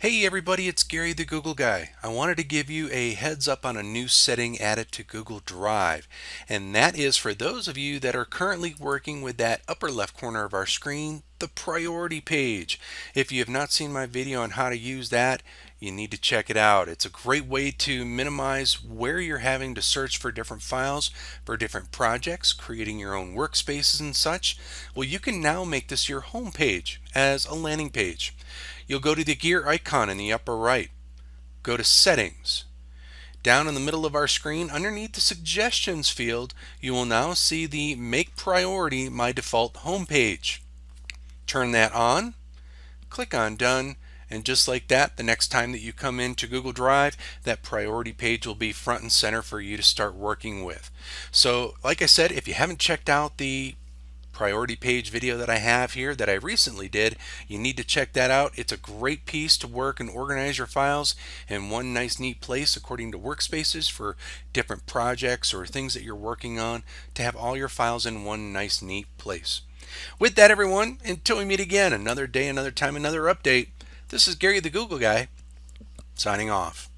Hey everybody, it's Gary the Google Guy. I wanted to give you a heads up on a new setting added to Google Drive, and that is for those of you that are currently working with that upper left corner of our screen, the priority page. If you have not seen my video on how to use that, you need to check it out. It's a great way to minimize where you're having to search for different files for different projects, creating your own workspaces and such. Well, you can now make this your home page as a landing page. You'll go to the gear icon in the upper right. Go to Settings. Down in the middle of our screen, underneath the Suggestions field, you will now see the Make Priority My Default Home Page. Turn that on, click on Done, and just like that, the next time that you come into Google Drive, that priority page will be front and center for you to start working with. So, like I said, if you haven't checked out the priority page video that I have here that I recently did, you need to check that out. It's a great piece to work and organize your files in one nice neat place according to workspaces for different projects or things that you're working on, to have all your files in one nice neat place. With that, everyone, until we meet again, another day, another time, another update, this is Gary the Google Guy signing off.